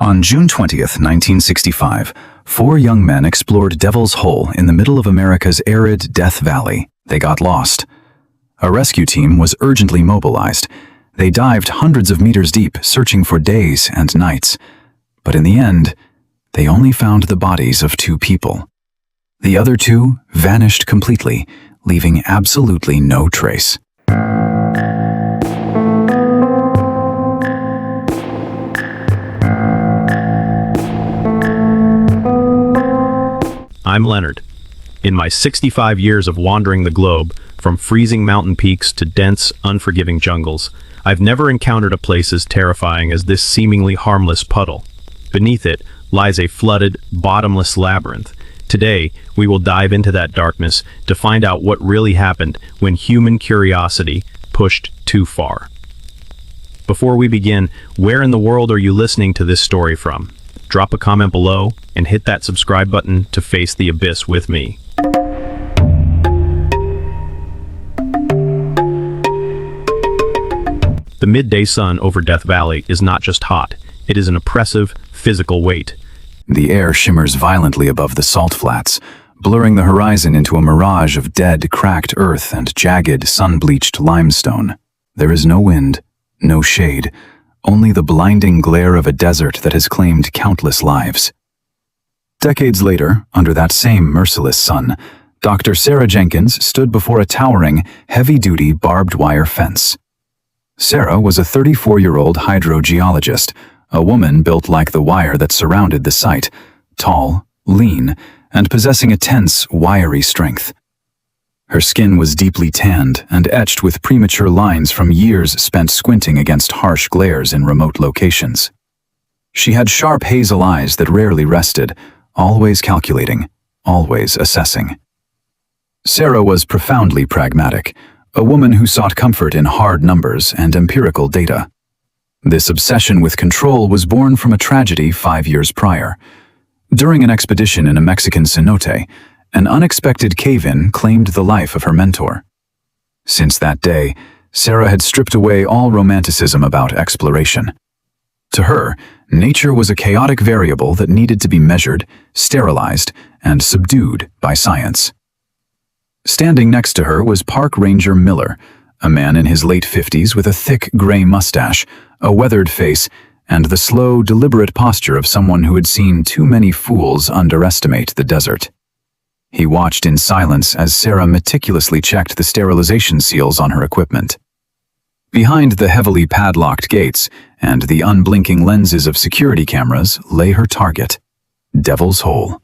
On June 20th, 1965, four young men explored Devil's Hole in the middle of America's arid Death Valley. They got lost. A rescue team was urgently mobilized. They dived hundreds of meters deep, searching for days and nights. But in the end, they only found the bodies of two people. The other two vanished completely, leaving absolutely no trace. I'm Leonard. In my 65 years of wandering the globe, from freezing mountain peaks to dense, unforgiving jungles, I've never encountered a place as terrifying as this seemingly harmless puddle. Beneath it lies a flooded, bottomless labyrinth. Today, we will dive into that darkness to find out what really happened when human curiosity pushed too far. Before we begin, where in the world are you listening to this story from? Drop a comment below and hit that subscribe button to face the abyss with me. The midday sun over Death Valley is not just hot, it is an oppressive, physical weight. The air shimmers violently above the salt flats, blurring the horizon into a mirage of dead, cracked earth and jagged, sun-bleached limestone. There is no wind, no shade, only the blinding glare of a desert that has claimed countless lives. Decades later, under that same merciless sun, Dr. Sarah Jenkins stood before a towering, heavy-duty barbed wire fence. Sarah was a 34-year-old hydrogeologist, a woman built like the wire that surrounded the site, tall, lean, and possessing a tense, wiry strength. Her skin was deeply tanned and etched with premature lines from years spent squinting against harsh glares in remote locations. She had sharp hazel eyes that rarely rested, always calculating, always assessing. Sarah was profoundly pragmatic, a woman who sought comfort in hard numbers and empirical data. This obsession with control was born from a tragedy 5 years prior. During an expedition in a Mexican cenote, an unexpected cave-in claimed the life of her mentor. Since that day, Sarah had stripped away all romanticism about exploration. To her, nature was a chaotic variable that needed to be measured, sterilized, and subdued by science. Standing next to her was Park Ranger Miller, a man in his late 50s with a thick gray mustache, a weathered face, and the slow, deliberate posture of someone who had seen too many fools underestimate the desert. He watched in silence as Sarah meticulously checked the sterilization seals on her equipment. Behind the heavily padlocked gates and the unblinking lenses of security cameras lay her target, Devil's Hole.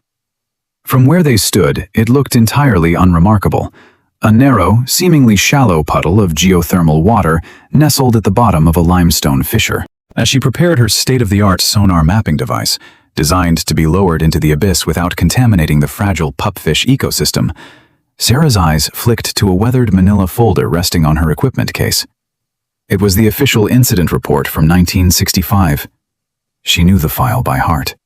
From where they stood, it looked entirely unremarkable. A narrow, seemingly shallow puddle of geothermal water nestled at the bottom of a limestone fissure. As she prepared her state-of-the-art sonar mapping device, designed to be lowered into the abyss without contaminating the fragile pupfish ecosystem, Sarah's eyes flicked to a weathered manila folder resting on her equipment case. It was the official incident report from 1965. She knew the file by heart.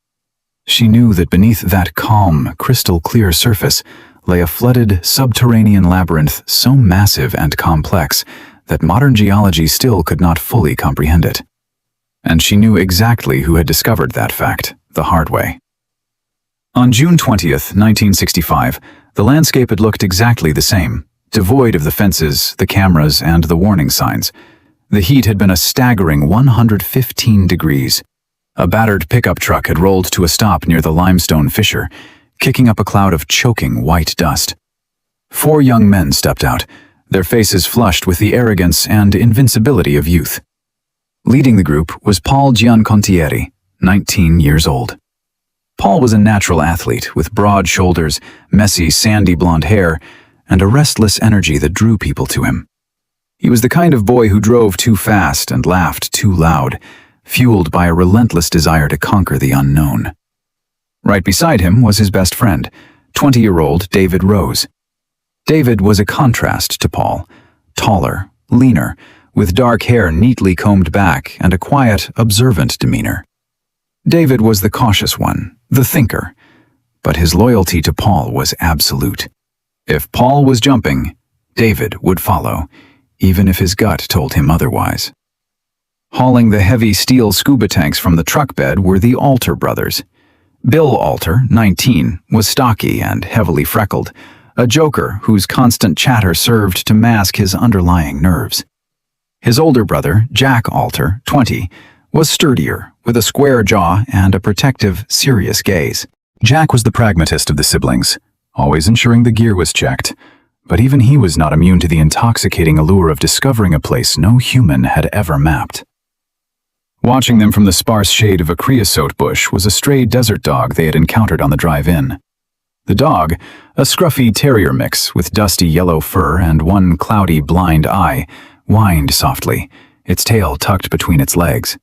She knew that beneath that calm, crystal-clear surface lay a flooded, subterranean labyrinth so massive and complex that modern geology still could not fully comprehend it. And she knew exactly who had discovered that fact the hard way. On June 20th, 1965, the landscape had looked exactly the same, devoid of the fences, the cameras, and the warning signs. The heat had been a staggering 115 degrees. A battered pickup truck had rolled to a stop near the limestone fissure, kicking up a cloud of choking white dust. Four young men stepped out, their faces flushed with the arrogance and invincibility of youth. Leading the group was Paul Giancontieri, 19 years old. Paul was a natural athlete with broad shoulders, messy, sandy blonde hair, and a restless energy that drew people to him. He was the kind of boy who drove too fast and laughed too loud, fueled by a relentless desire to conquer the unknown. Right beside him was his best friend, 20-year-old David Rose. David was a contrast to Paul, taller, leaner, with dark hair neatly combed back and a quiet, observant demeanor. David was the cautious one, the thinker, but his loyalty to Paul was absolute. If Paul was jumping, David would follow, even if his gut told him otherwise. Hauling the heavy steel scuba tanks from the truck bed were the Alter brothers. Bill Alter, 19, was stocky and heavily freckled, a joker whose constant chatter served to mask his underlying nerves. His older brother, Jack Alter, 20, was sturdier, with a square jaw and a protective, serious gaze. Jack was the pragmatist of the siblings, always ensuring the gear was checked, but even he was not immune to the intoxicating allure of discovering a place no human had ever mapped. Watching them from the sparse shade of a creosote bush was a stray desert dog they had encountered on the drive-in. The dog, a scruffy terrier mix with dusty yellow fur and one cloudy blind eye, whined softly, its tail tucked between its legs.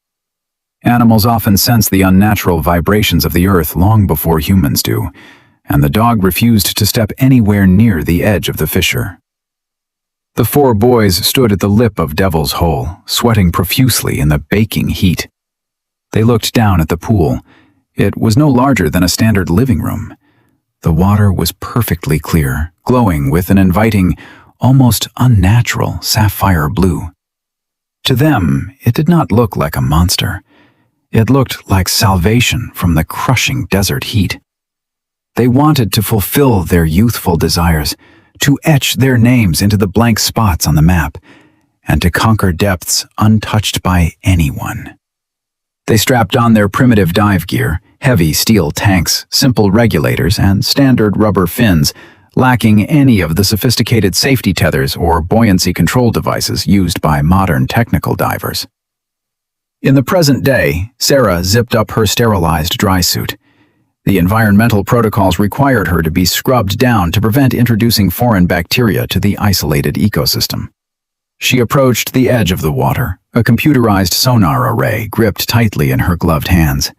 Animals often sense the unnatural vibrations of the earth long before humans do, and the dog refused to step anywhere near the edge of the fissure. The four boys stood at the lip of Devil's Hole, sweating profusely in the baking heat. They looked down at the pool. It was no larger than a standard living room. The water was perfectly clear, glowing with an inviting, almost unnatural sapphire blue. To them, it did not look like a monster. It looked like salvation from the crushing desert heat. They wanted to fulfill their youthful desires, to etch their names into the blank spots on the map, and to conquer depths untouched by anyone. They strapped on their primitive dive gear, heavy steel tanks, simple regulators, and standard rubber fins, lacking any of the sophisticated safety tethers or buoyancy control devices used by modern technical divers. In the present day, Sarah zipped up her sterilized dry suit. The environmental protocols required her to be scrubbed down to prevent introducing foreign bacteria to the isolated ecosystem. She approached the edge of the water, a computerized sonar array gripped tightly in her gloved hands.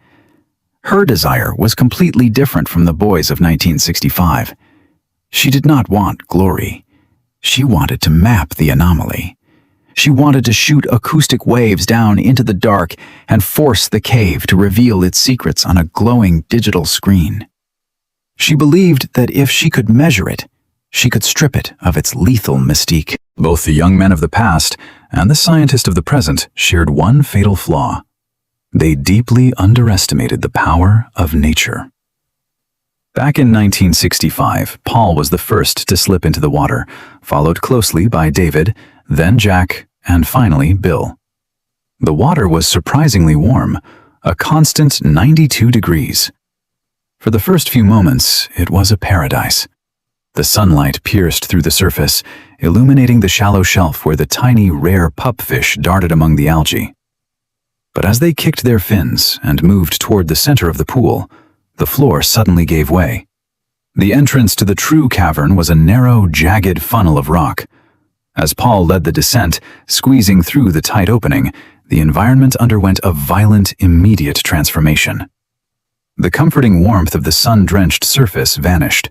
Her desire was completely different from the boys of 1965. She did not want glory. She wanted to map the anomaly. She wanted to shoot acoustic waves down into the dark and force the cave to reveal its secrets on a glowing digital screen. She believed that if she could measure it, she could strip it of its lethal mystique. Both the young men of the past and the scientist of the present shared one fatal flaw. They deeply underestimated the power of nature. Back in 1965, Paul was the first to slip into the water, followed closely by David, then Jack, and finally Bill. The water was surprisingly warm, a constant 92 degrees. For the first few moments, it was a paradise. The sunlight pierced through the surface, illuminating the shallow shelf where the tiny, rare pupfish darted among the algae. But as they kicked their fins and moved toward the center of the pool, the floor suddenly gave way. The entrance to the true cavern was a narrow, jagged funnel of rock. As Paul led the descent, squeezing through the tight opening, the environment underwent a violent, immediate transformation. The comforting warmth of the sun-drenched surface vanished.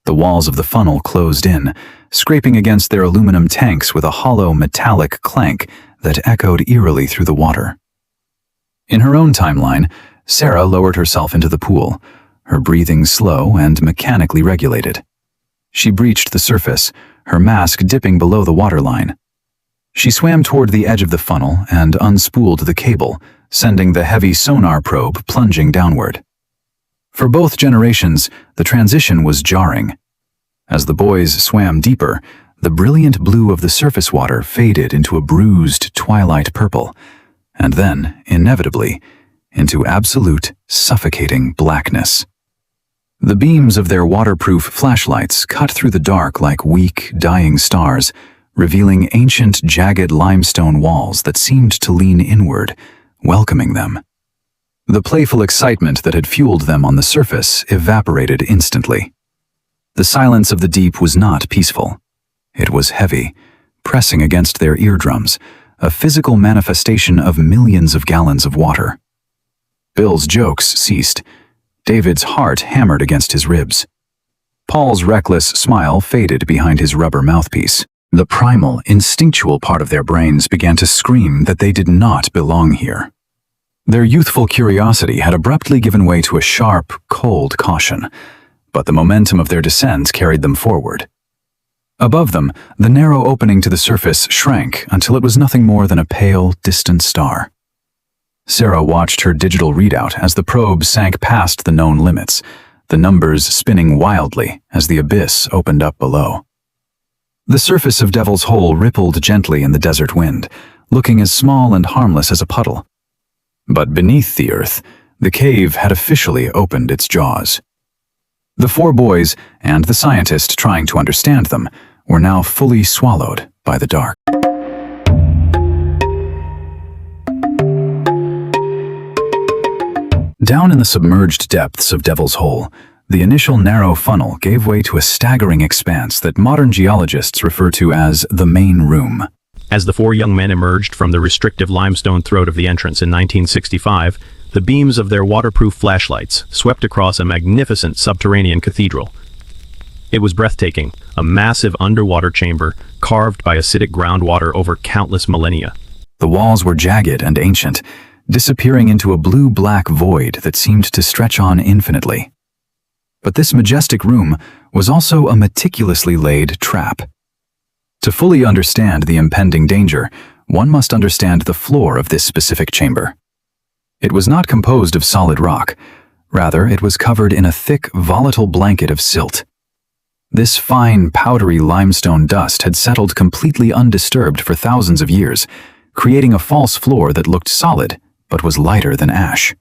The walls of the funnel closed in, scraping against their aluminum tanks with a hollow, metallic clank that echoed eerily through the water. In her own timeline, Sarah lowered herself into the pool, her breathing slow and mechanically regulated. She breached the surface, her mask dipping below the waterline. She swam toward the edge of the funnel and unspooled the cable, sending the heavy sonar probe plunging downward. For both generations, the transition was jarring. As the boys swam deeper, the brilliant blue of the surface water faded into a bruised twilight purple, and then, inevitably, into absolute, suffocating blackness. The beams of their waterproof flashlights cut through the dark like weak, dying stars, revealing ancient, jagged limestone walls that seemed to lean inward, welcoming them. The playful excitement that had fueled them on the surface evaporated instantly. The silence of the deep was not peaceful. It was heavy, pressing against their eardrums, a physical manifestation of millions of gallons of water. Bill's jokes ceased. David's heart hammered against his ribs. Paul's reckless smile faded behind his rubber mouthpiece. The primal, instinctual part of their brains began to scream that they did not belong here. Their youthful curiosity had abruptly given way to a sharp, cold caution, but the momentum of their descent carried them forward. Above them, the narrow opening to the surface shrank until it was nothing more than a pale, distant star. Sarah watched her digital readout as the probe sank past the known limits, the numbers spinning wildly as the abyss opened up below. The surface of Devil's Hole rippled gently in the desert wind, looking as small and harmless as a puddle. But beneath the earth, the cave had officially opened its jaws. The four boys, and the scientist trying to understand them, were now fully swallowed by the dark. Down in the submerged depths of Devil's Hole, the initial narrow funnel gave way to a staggering expanse that modern geologists refer to as the main room. As the four young men emerged from the restrictive limestone throat of the entrance in 1965, the beams of their waterproof flashlights swept across a magnificent subterranean cathedral. It was breathtaking, a massive underwater chamber carved by acidic groundwater over countless millennia. The walls were jagged and ancient, disappearing into a blue-black void that seemed to stretch on infinitely. But this majestic room was also a meticulously laid trap. To fully understand the impending danger, one must understand the floor of this specific chamber. It was not composed of solid rock. Rather, it was covered in a thick, volatile blanket of silt. This fine, powdery limestone dust had settled completely undisturbed for thousands of years, creating a false floor that looked solid, but was lighter than ash.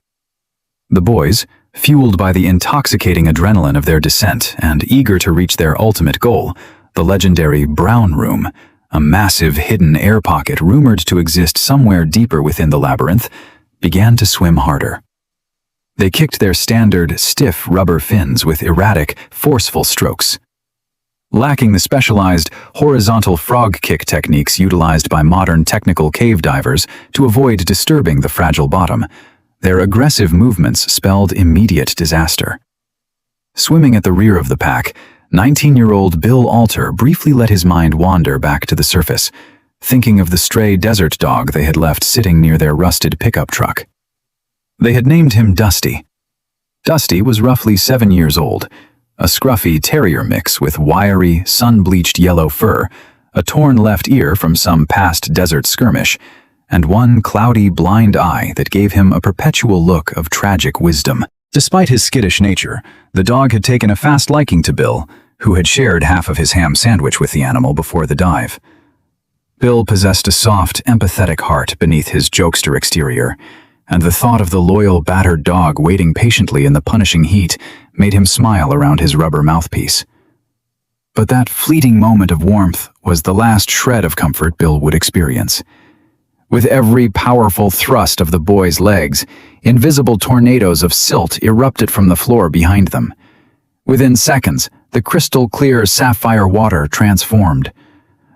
The boys, fueled by the intoxicating adrenaline of their descent and eager to reach their ultimate goal, the legendary Brown Room, a massive hidden air pocket rumored to exist somewhere deeper within the labyrinth, began to swim harder. They kicked their standard, stiff rubber fins with erratic, forceful strokes. Lacking the specialized, horizontal frog kick techniques utilized by modern technical cave divers to avoid disturbing the fragile bottom, their aggressive movements spelled immediate disaster. Swimming at the rear of the pack, 19-year-old Bill Alter briefly let his mind wander back to the surface, thinking of the stray desert dog they had left sitting near their rusted pickup truck. They had named him Dusty. Dusty was roughly 7 years old, a scruffy terrier mix with wiry, sun-bleached yellow fur, a torn left ear from some past desert skirmish, and one cloudy, blind eye that gave him a perpetual look of tragic wisdom. Despite his skittish nature, the dog had taken a fast liking to Bill, who had shared half of his ham sandwich with the animal before the dive. Bill possessed a soft, empathetic heart beneath his jokester exterior, and the thought of the loyal, battered dog waiting patiently in the punishing heat made him smile around his rubber mouthpiece. But that fleeting moment of warmth was the last shred of comfort Bill would experience. With every powerful thrust of the boy's legs, invisible tornadoes of silt erupted from the floor behind them. Within seconds, the crystal-clear sapphire water transformed.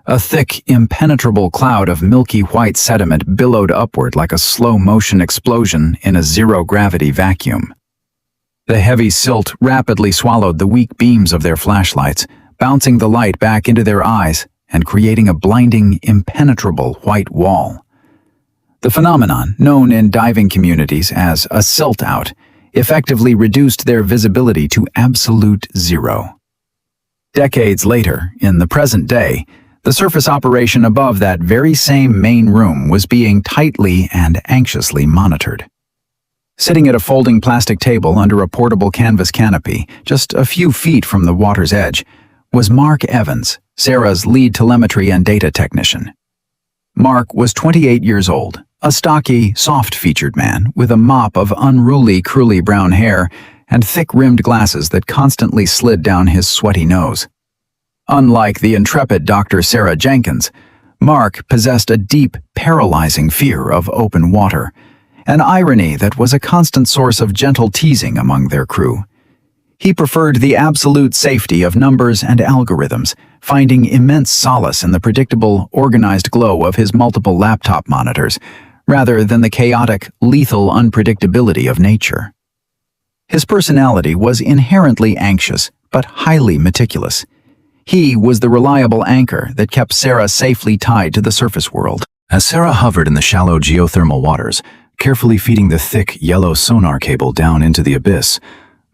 A thick, impenetrable cloud of milky white sediment billowed upward like a slow-motion explosion in a zero-gravity vacuum. The heavy silt rapidly swallowed the weak beams of their flashlights, bouncing the light back into their eyes and creating a blinding, impenetrable white wall. The phenomenon, known in diving communities as a silt out, effectively reduced their visibility to absolute zero. Decades later, in the present day, the surface operation above that very same main room was being tightly and anxiously monitored. Sitting at a folding plastic table under a portable canvas canopy, just a few feet from the water's edge, was Mark Evans, Sarah's lead telemetry and data technician. Mark was 28 years old, a stocky, soft-featured man with a mop of unruly, curly brown hair and thick-rimmed glasses that constantly slid down his sweaty nose. Unlike the intrepid Dr. Sarah Jenkins, Mark possessed a deep, paralyzing fear of open water, an irony that was a constant source of gentle teasing among their crew. He preferred the absolute safety of numbers and algorithms, finding immense solace in the predictable, organized glow of his multiple laptop monitors, rather than the chaotic, lethal unpredictability of nature. His personality was inherently anxious, but highly meticulous. He was the reliable anchor that kept Sarah safely tied to the surface world. As Sarah hovered in the shallow geothermal waters, carefully feeding the thick, yellow sonar cable down into the abyss,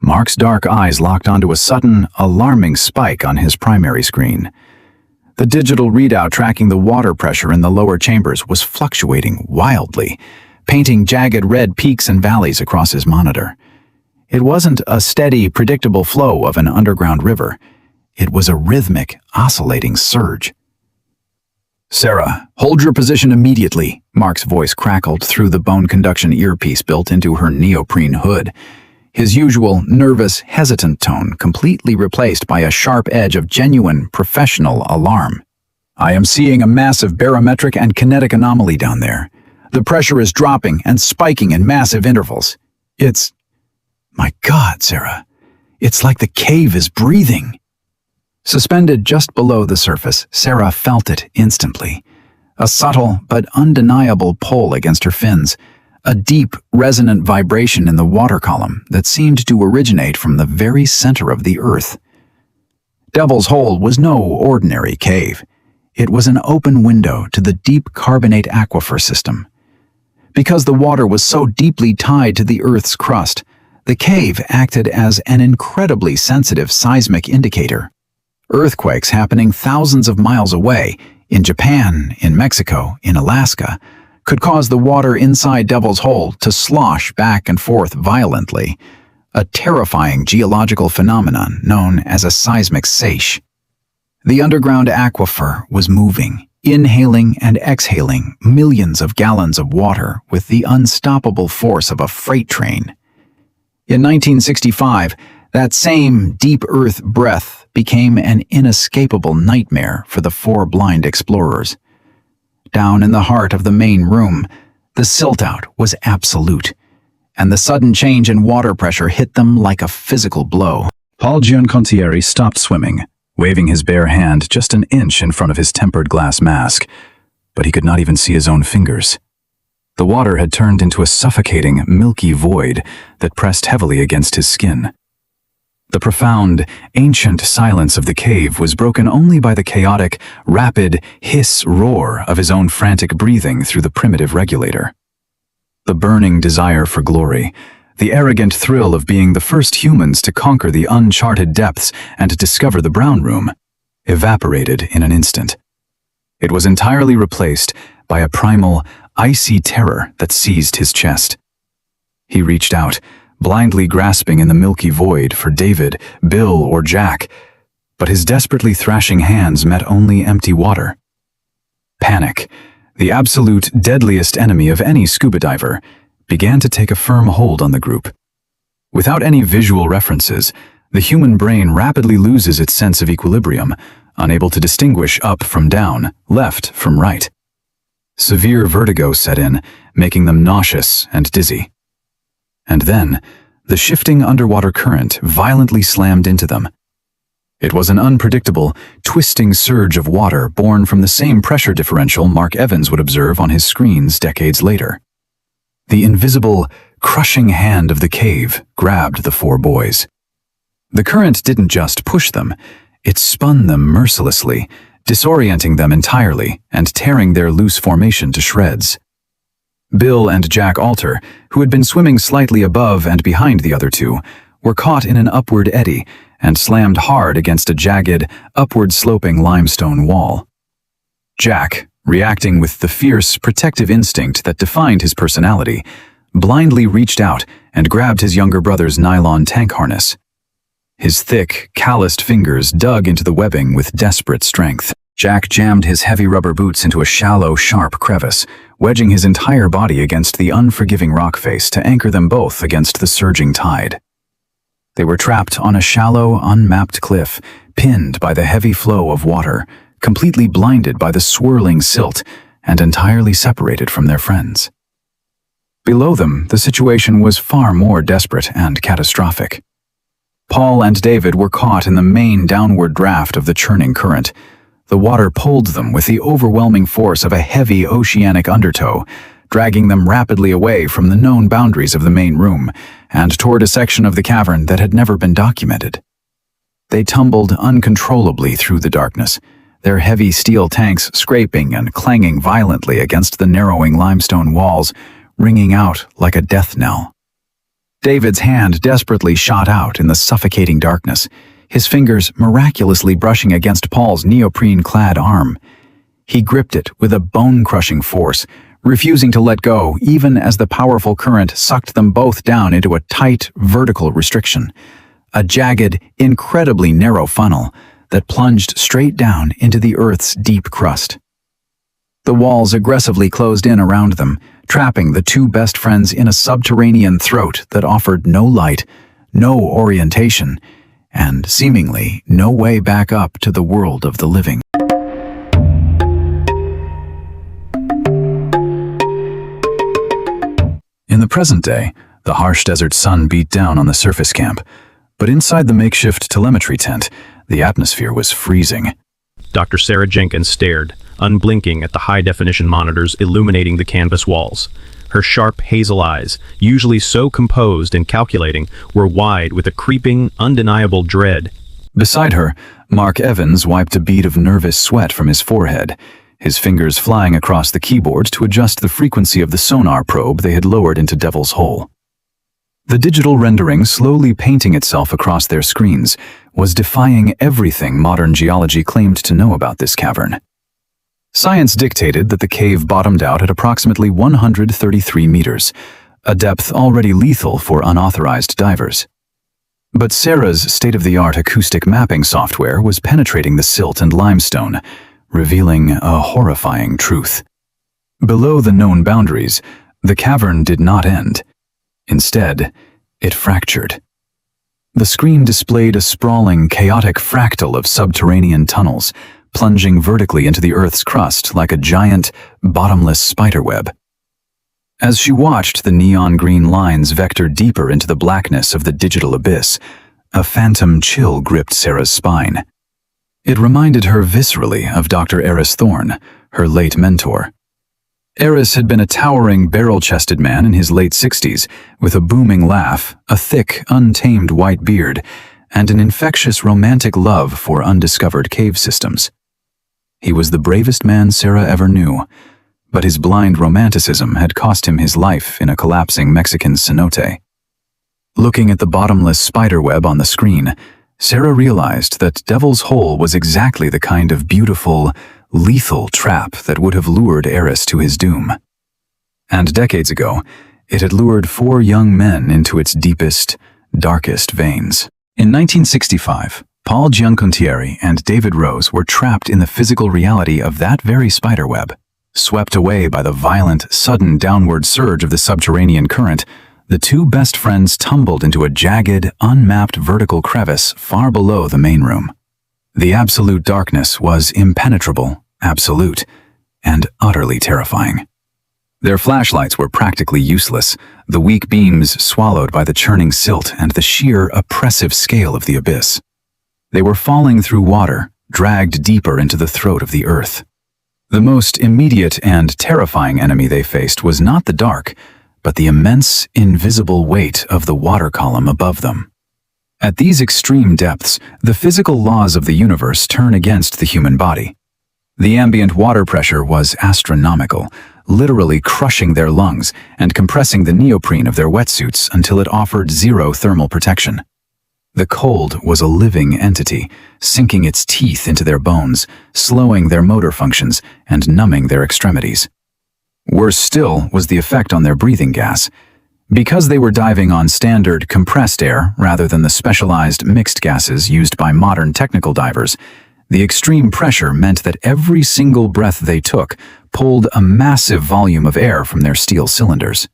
Mark's dark eyes locked onto a sudden, alarming spike on his primary screen. The digital readout tracking the water pressure in the lower chambers was fluctuating wildly, painting jagged red peaks and valleys across his monitor. It wasn't a steady, predictable flow of an underground river. It was a rhythmic, oscillating surge. "Sarah, hold your position immediately," Mark's voice crackled through the bone conduction earpiece built into her neoprene hood. His usual nervous, hesitant tone completely replaced by a sharp edge of genuine, professional alarm. "I am seeing a massive barometric and kinetic anomaly down there. The pressure is dropping and spiking in massive intervals. My God, Sarah, it's like the cave is breathing." Suspended just below the surface, Sarah felt it instantly. A subtle but undeniable pull against her fins, a deep, resonant vibration in the water column that seemed to originate from the very center of the earth. Devil's Hole was no ordinary cave. It was an open window to the deep carbonate aquifer system. Because the water was so deeply tied to the Earth's crust, the cave acted as an incredibly sensitive seismic indicator. Earthquakes happening thousands of miles away, in Japan, in Mexico, in Alaska, could cause the water inside Devil's Hole to slosh back and forth violently, a terrifying geological phenomenon known as a seismic seiche. The underground aquifer was moving, inhaling and exhaling millions of gallons of water with the unstoppable force of a freight train. In 1965, that same deep earth breath became an inescapable nightmare for the four blind explorers. Down in the heart of the main room, the silt-out was absolute, and the sudden change in water pressure hit them like a physical blow. Paul Giancontieri stopped swimming, waving his bare hand just an inch in front of his tempered glass mask, but he could not even see his own fingers. The water had turned into a suffocating, milky void that pressed heavily against his skin. The profound, ancient silence of the cave was broken only by the chaotic, rapid hiss-roar of his own frantic breathing through the primitive regulator. The burning desire for glory, the arrogant thrill of being the first humans to conquer the uncharted depths and discover the brown room, evaporated in an instant. It was entirely replaced by a primal, icy terror that seized his chest. He reached out, blindly grasping in the milky void for David, Bill, or Jack, but his desperately thrashing hands met only empty water. Panic, the absolute deadliest enemy of any scuba diver, began to take a firm hold on the group. Without any visual references, the human brain rapidly loses its sense of equilibrium, unable to distinguish up from down, left from right. Severe vertigo set in, making them nauseous and dizzy. And then, the shifting underwater current violently slammed into them. It was an unpredictable, twisting surge of water born from the same pressure differential Mark Evans would observe on his screens decades later. The invisible, crushing hand of the cave grabbed the four boys. The current didn't just push them, it spun them mercilessly, disorienting them entirely and tearing their loose formation to shreds. Bill and Jack Alter, who had been swimming slightly above and behind the other two, were caught in an upward eddy and slammed hard against a jagged, upward-sloping limestone wall. Jack, reacting with the fierce, protective instinct that defined his personality, blindly reached out and grabbed his younger brother's nylon tank harness. His thick, calloused fingers dug into the webbing with desperate strength. Jack jammed his heavy rubber boots into a shallow, sharp crevice, wedging his entire body against the unforgiving rock face to anchor them both against the surging tide. They were trapped on a shallow, unmapped cliff, pinned by the heavy flow of water, completely blinded by the swirling silt, and entirely separated from their friends. Below them, the situation was far more desperate and catastrophic. Paul and David were caught in the main downward draft of the churning current. The water pulled them with the overwhelming force of a heavy oceanic undertow, dragging them rapidly away from the known boundaries of the main room and toward a section of the cavern that had never been documented. They tumbled uncontrollably through the darkness, their heavy steel tanks scraping and clanging violently against the narrowing limestone walls, ringing out like a death knell. David's hand desperately shot out in the suffocating darkness, his fingers miraculously brushing against Paul's neoprene-clad arm. He gripped it with a bone-crushing force, refusing to let go even as the powerful current sucked them both down into a tight, vertical restriction, a jagged, incredibly narrow funnel that plunged straight down into the Earth's deep crust. The walls aggressively closed in around them, trapping the two best friends in a subterranean throat that offered no light, no orientation, and seemingly no way back up to the world of the living. In the present day, the harsh desert sun beat down on the surface camp, but inside the makeshift telemetry tent, the atmosphere was freezing. Dr. Sarah Jenkins stared, unblinking at the high-definition monitors illuminating the canvas walls. Her sharp hazel eyes, usually so composed and calculating, were wide with a creeping, undeniable dread. Beside her, Mark Evans wiped a bead of nervous sweat from his forehead, his fingers flying across the keyboard to adjust the frequency of the sonar probe they had lowered into Devil's Hole. The digital rendering slowly painting itself across their screens was defying everything modern geology claimed to know about this cavern. Science dictated that the cave bottomed out at approximately 133 meters, a depth already lethal for unauthorized divers. But Sarah's state-of-the-art acoustic mapping software was penetrating the silt and limestone, revealing a horrifying truth. Below the known boundaries, the cavern did not end. Instead, it fractured. The screen displayed a sprawling, chaotic fractal of subterranean tunnels, plunging vertically into the Earth's crust like a giant, bottomless spiderweb. As she watched the neon green lines vector deeper into the blackness of the digital abyss, a phantom chill gripped Sarah's spine. It reminded her viscerally of Dr. Eris Thorne, her late mentor. Eris had been a towering, barrel-chested man in his late 60s, with a booming laugh, a thick, untamed white beard, and an infectious romantic love for undiscovered cave systems. He was the bravest man Sarah ever knew, but his blind romanticism had cost him his life in a collapsing Mexican cenote. Looking at the bottomless spiderweb on the screen, Sarah realized that Devil's Hole was exactly the kind of beautiful, lethal trap that would have lured Eris to his doom. And decades ago, it had lured 4 young men into its deepest, darkest veins. In 1965, Paul Giancontieri and David Rose were trapped in the physical reality of that very spiderweb. Swept away by the violent, sudden downward surge of the subterranean current, the two best friends tumbled into a jagged, unmapped vertical crevice far below the main room. The absolute darkness was impenetrable, absolute, and utterly terrifying. Their flashlights were practically useless, the weak beams swallowed by the churning silt and the sheer, oppressive scale of the abyss. They were falling through water, dragged deeper into the throat of the earth. The most immediate and terrifying enemy they faced was not the dark, but the immense, invisible weight of the water column above them. At these extreme depths, the physical laws of the universe turn against the human body. The ambient water pressure was astronomical, literally crushing their lungs and compressing the neoprene of their wetsuits until it offered zero thermal protection. The cold was a living entity, sinking its teeth into their bones, slowing their motor functions, and numbing their extremities. Worse still was the effect on their breathing gas. Because they were diving on standard compressed air rather than the specialized mixed gases used by modern technical divers, the extreme pressure meant that every single breath they took pulled a massive volume of air from their steel cylinders.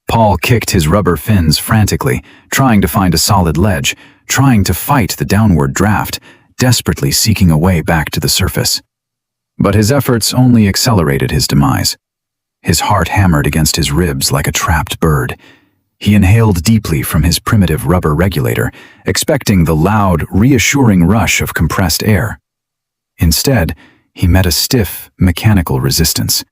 Paul kicked his rubber fins frantically, trying to find a solid ledge, trying to fight the downward draft, desperately seeking a way back to the surface. But his efforts only accelerated his demise. His heart hammered against his ribs like a trapped bird. He inhaled deeply from his primitive rubber regulator, expecting the loud, reassuring rush of compressed air. Instead, he met a stiff, mechanical resistance.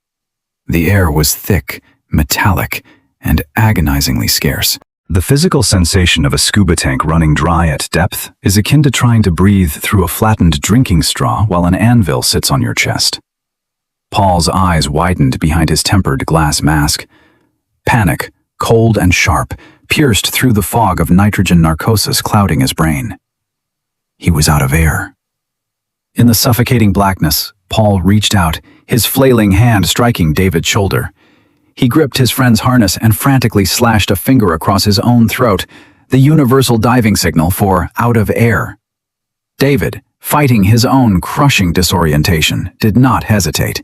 The air was thick, metallic, and agonizingly scarce. The physical sensation of a scuba tank running dry at depth is akin to trying to breathe through a flattened drinking straw while an anvil sits on your chest. Paul's eyes widened behind his tempered glass mask. Panic, cold and sharp, pierced through the fog of nitrogen narcosis clouding his brain. He was out of air. In the suffocating blackness, Paul reached out, his flailing hand striking David's shoulder. He gripped his friend's harness and frantically slashed a finger across his own throat, the universal diving signal for out of air. David, fighting his own crushing disorientation, did not hesitate.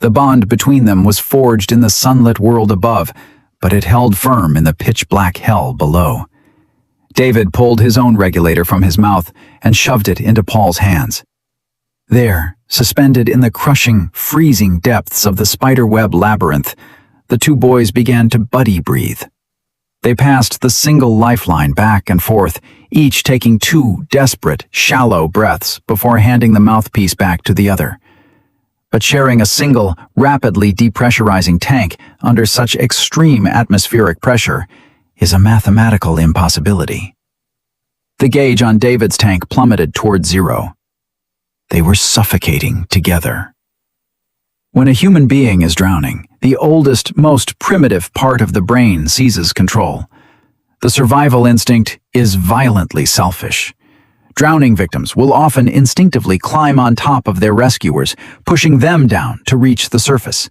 The bond between them was forged in the sunlit world above, but it held firm in the pitch-black hell below. David pulled his own regulator from his mouth and shoved it into Paul's hands. There, suspended in the crushing, freezing depths of the spiderweb labyrinth, the two boys began to buddy-breathe. They passed the single lifeline back and forth, each taking 2 desperate, shallow breaths before handing the mouthpiece back to the other. But sharing a single, rapidly depressurizing tank under such extreme atmospheric pressure is a mathematical impossibility. The gauge on David's tank plummeted toward 0. They were suffocating together. When a human being is drowning, the oldest, most primitive part of the brain seizes control. The survival instinct is violently selfish. Drowning victims will often instinctively climb on top of their rescuers, pushing them down to reach the surface.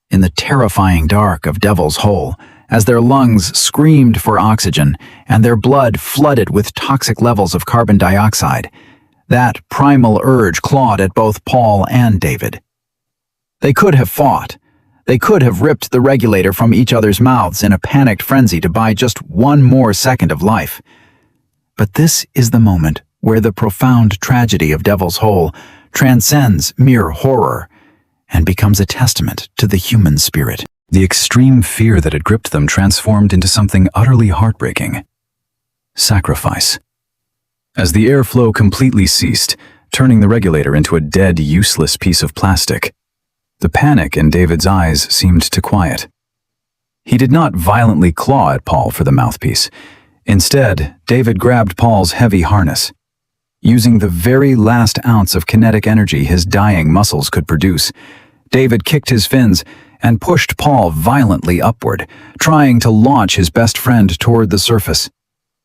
In the terrifying dark of Devil's Hole, as their lungs screamed for oxygen and their blood flooded with toxic levels of carbon dioxide, that primal urge clawed at both Paul and David. They could have fought. They could have ripped the regulator from each other's mouths in a panicked frenzy to buy just one more second of life. But this is the moment where the profound tragedy of Devil's Hole transcends mere horror and becomes a testament to the human spirit. The extreme fear that had gripped them transformed into something utterly heartbreaking. Sacrifice. As the airflow completely ceased, turning the regulator into a dead, useless piece of plastic, the panic in David's eyes seemed to quiet. He did not violently claw at Paul for the mouthpiece. Instead, David grabbed Paul's heavy harness. Using the very last ounce of kinetic energy his dying muscles could produce, David kicked his fins and pushed Paul violently upward, trying to launch his best friend toward the surface,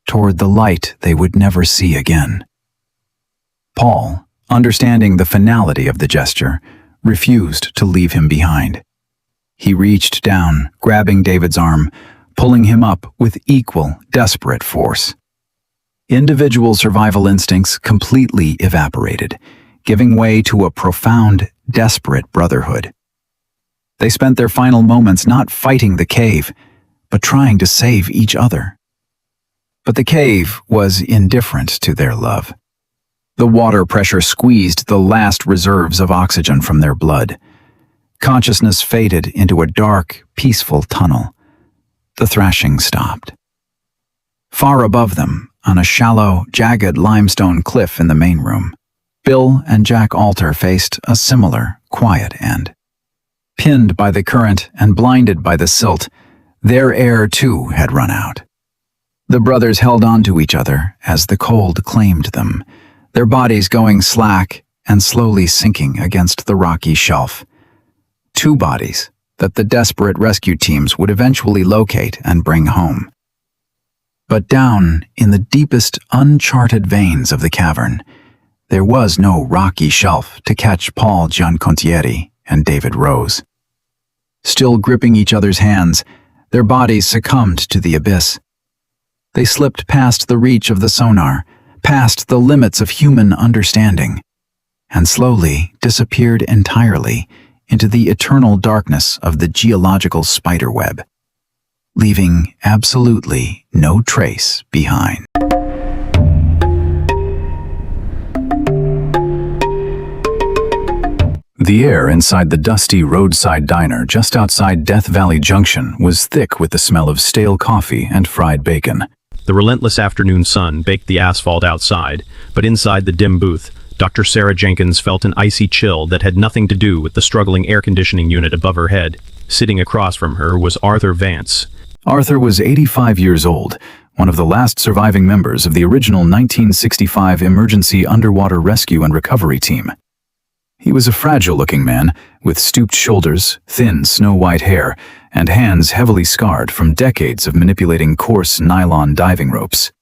toward the light they would never see again. Paul, understanding the finality of the gesture, refused to leave him behind. He reached down, grabbing David's arm, pulling him up with equal, desperate force. Individual survival instincts completely evaporated, giving way to a profound, desperate brotherhood. They spent their final moments not fighting the cave, but trying to save each other. But the cave was indifferent to their love. The water pressure squeezed the last reserves of oxygen from their blood. Consciousness faded into a dark, peaceful tunnel. The thrashing stopped. Far above them, on a shallow, jagged limestone cliff in the main room, Bill and Jack Alter faced a similar, quiet end. Pinned by the current and blinded by the silt, their air too had run out. The brothers held on to each other as the cold claimed them, their bodies going slack and slowly sinking against the rocky shelf. 2 bodies that the desperate rescue teams would eventually locate and bring home. But down in the deepest uncharted veins of the cavern, there was no rocky shelf to catch Paul Giancontieri and David Rose. Still gripping each other's hands, their bodies succumbed to the abyss. They slipped past the reach of the sonar, past the limits of human understanding, and slowly disappeared entirely into the eternal darkness of the geological spiderweb, leaving absolutely no trace behind. The air inside the dusty roadside diner just outside Death Valley Junction was thick with the smell of stale coffee and fried bacon. The relentless afternoon sun baked the asphalt outside, but inside the dim booth, Dr. Sarah Jenkins felt an icy chill that had nothing to do with the struggling air conditioning unit above her head. Sitting across from her was Arthur Vance. Arthur was 85 years old, one of the last surviving members of the original 1965 Emergency Underwater Rescue and Recovery Team. He was a fragile-looking man, with stooped shoulders, thin snow-white hair, and hands heavily scarred from decades of manipulating coarse nylon diving ropes.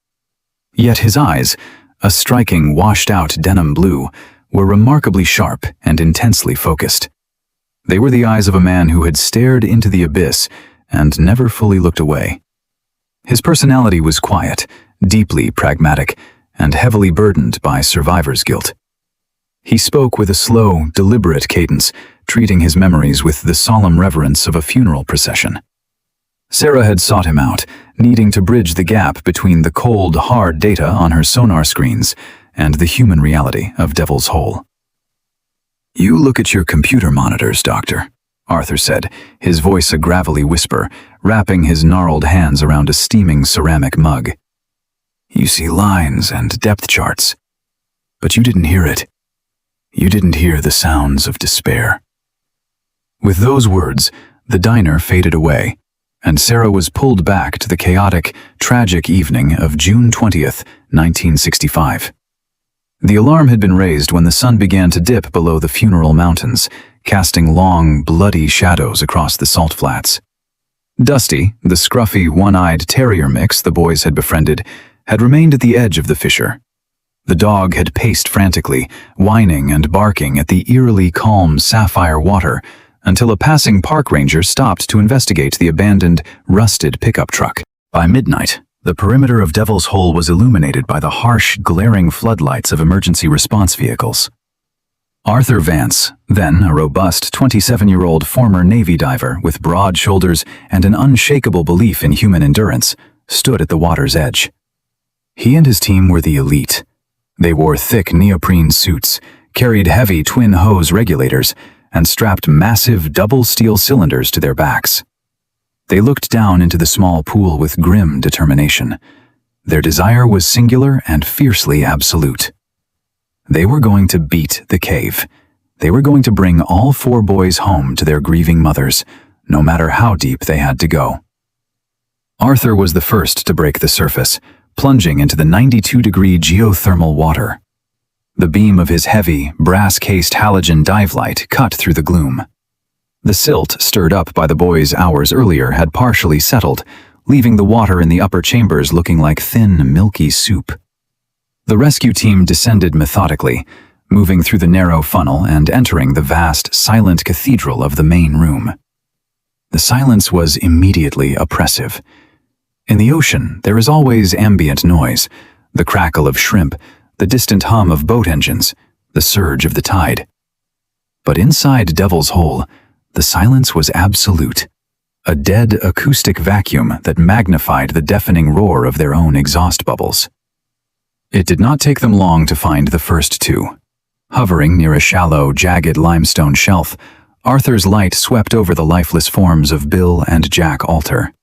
Yet his eyes, a striking washed-out denim blue, were remarkably sharp and intensely focused. They were the eyes of a man who had stared into the abyss and never fully looked away. His personality was quiet, deeply pragmatic, and heavily burdened by survivor's guilt. He spoke with a slow, deliberate cadence, treating his memories with the solemn reverence of a funeral procession. Sarah had sought him out, needing to bridge the gap between the cold, hard data on her sonar screens and the human reality of Devil's Hole. "You look at your computer monitors, Doctor," Arthur said, his voice a gravelly whisper, wrapping his gnarled hands around a steaming ceramic mug. "You see lines and depth charts. But you didn't hear it. You didn't hear the sounds of despair." With those words, the diner faded away, and Sarah was pulled back to the chaotic, tragic evening of June 20th, 1965. The alarm had been raised when the sun began to dip below the funeral mountains, casting long, bloody shadows across the salt flats. Dusty, the scruffy, one-eyed terrier mix the boys had befriended, had remained at the edge of the fissure. The dog had paced frantically, whining and barking at the eerily calm sapphire water until a passing park ranger stopped to investigate the abandoned, rusted pickup truck. By midnight, the perimeter of Devil's Hole was illuminated by the harsh, glaring floodlights of emergency response vehicles. Arthur Vance, then a robust 27-year-old former Navy diver with broad shoulders and an unshakable belief in human endurance, stood at the water's edge. He and his team were the elite. They wore thick neoprene suits, carried heavy twin-hose regulators, and strapped massive double steel cylinders to their backs. They looked down into the small pool with grim determination. Their desire was singular and fiercely absolute. They were going to beat the cave. They were going to bring all 4 boys home to their grieving mothers, no matter how deep they had to go. Arthur was the first to break the surface, plunging into the 92-degree geothermal water. The beam of his heavy, brass-cased halogen dive light cut through the gloom. The silt stirred up by the boys hours earlier had partially settled, leaving the water in the upper chambers looking like thin, milky soup. The rescue team descended methodically, moving through the narrow funnel and entering the vast, silent cathedral of the main room. The silence was immediately oppressive. In the ocean, there is always ambient noise, the crackle of shrimp, the distant hum of boat engines, the surge of the tide. But inside Devil's Hole, the silence was absolute, a dead acoustic vacuum that magnified the deafening roar of their own exhaust bubbles. It did not take them long to find the first 2. Hovering near a shallow, jagged limestone shelf, Arthur's light swept over the lifeless forms of Bill and Jack Alter.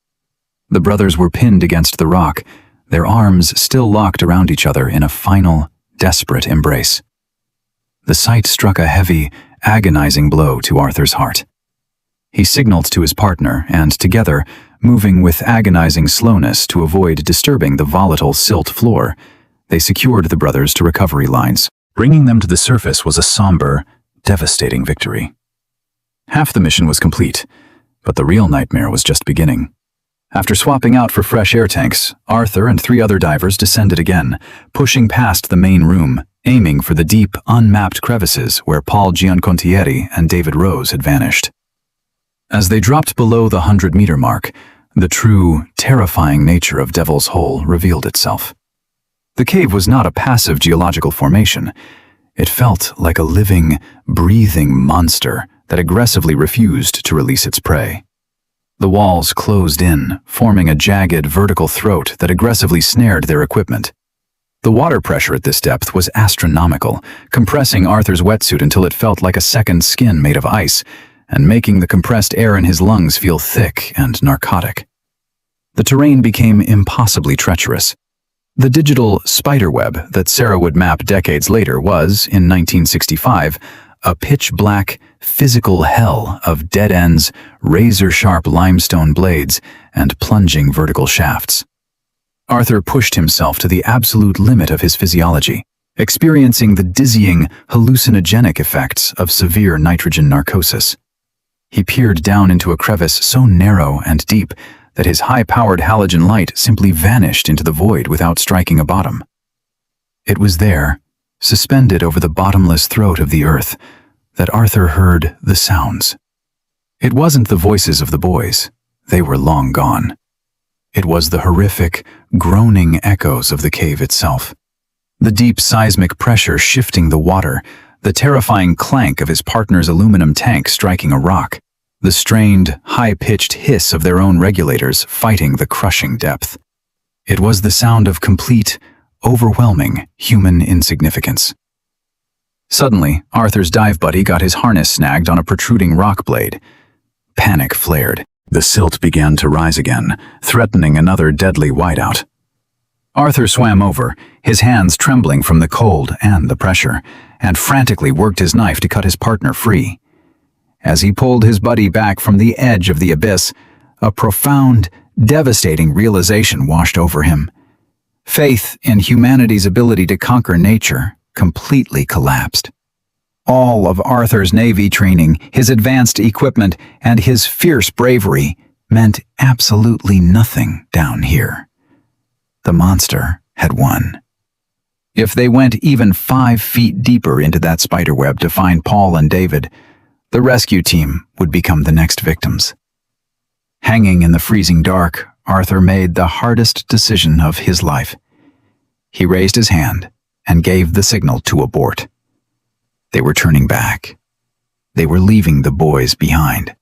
The brothers were pinned against the rock, their arms still locked around each other in a final, desperate embrace. The sight struck a heavy, agonizing blow to Arthur's heart. He signaled to his partner, and together, moving with agonizing slowness to avoid disturbing the volatile silt floor, they secured the brothers to recovery lines. Bringing them to the surface was a somber, devastating victory. Half the mission was complete, but the real nightmare was just beginning. After swapping out for fresh air tanks, Arthur and 3 other divers descended again, pushing past the main room, aiming for the deep, unmapped crevices where Paul Giancontieri and David Rose had vanished. As they dropped below the 100-meter mark, the true, terrifying nature of Devil's Hole revealed itself. The cave was not a passive geological formation. It felt like a living, breathing monster that aggressively refused to release its prey. The walls closed in, forming a jagged, vertical throat that aggressively snared their equipment. The water pressure at this depth was astronomical, compressing Arthur's wetsuit until it felt like a second skin made of ice, and making the compressed air in his lungs feel thick and narcotic. The terrain became impossibly treacherous. The digital spiderweb that Sarah would map decades later was, in 1965, a pitch-black, physical hell of dead ends, razor-sharp limestone blades, and plunging vertical shafts. Arthur pushed himself to the absolute limit of his physiology, experiencing the dizzying, hallucinogenic effects of severe nitrogen narcosis. He peered down into a crevice so narrow and deep that his high-powered halogen light simply vanished into the void without striking a bottom. It was there, suspended over the bottomless throat of the earth, that Arthur heard the sounds. It wasn't the voices of the boys. They were long gone. It was the horrific, groaning echoes of the cave itself. The deep seismic pressure shifting the water, the terrifying clank of his partner's aluminum tank striking a rock, the strained, high-pitched hiss of their own regulators fighting the crushing depth. It was the sound of complete, overwhelming human insignificance. Suddenly, Arthur's dive buddy got his harness snagged on a protruding rock blade. Panic flared. The silt began to rise again, threatening another deadly whiteout. Arthur swam over, his hands trembling from the cold and the pressure, and frantically worked his knife to cut his partner free. As he pulled his buddy back from the edge of the abyss, a profound, devastating realization washed over him. Faith in humanity's ability to conquer nature completely collapsed. All of Arthur's Navy training, his advanced equipment, and his fierce bravery meant absolutely nothing down here. The monster had won. If they went even 5 feet deeper into that spiderweb to find Paul and David, the rescue team would become the next victims. Hanging in the freezing dark, Arthur made the hardest decision of his life. He raised his hand and gave the signal to abort. They were turning back. They were leaving the boys behind.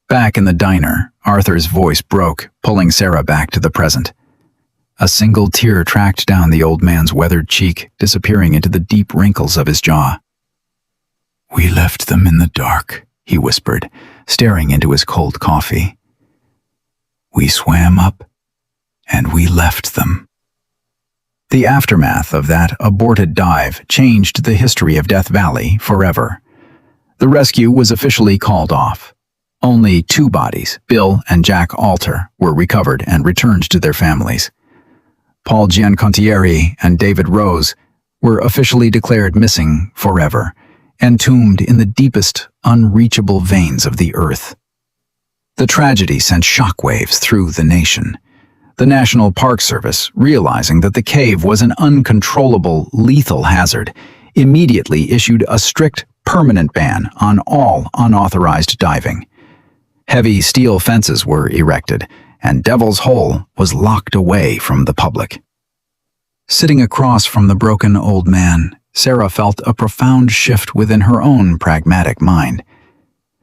Back in the diner, Arthur's voice broke, pulling Sarah back to the present. A single tear tracked down the old man's weathered cheek, disappearing into the deep wrinkles of his jaw. "We left them in the dark," he whispered, staring into his cold coffee. "We swam up, and we left them." The aftermath of that aborted dive changed the history of Death Valley forever. The rescue was officially called off. Only 2 bodies, Bill and Jack Alter, were recovered and returned to their families. Paul Giancontieri and David Rose were officially declared missing forever, entombed in the deepest, unreachable veins of the earth. The tragedy sent shockwaves through the nation. The National Park Service, realizing that the cave was an uncontrollable, lethal hazard, immediately issued a strict, permanent ban on all unauthorized diving. Heavy steel fences were erected, and Devil's Hole was locked away from the public. Sitting across from the broken old man, Sarah felt a profound shift within her own pragmatic mind.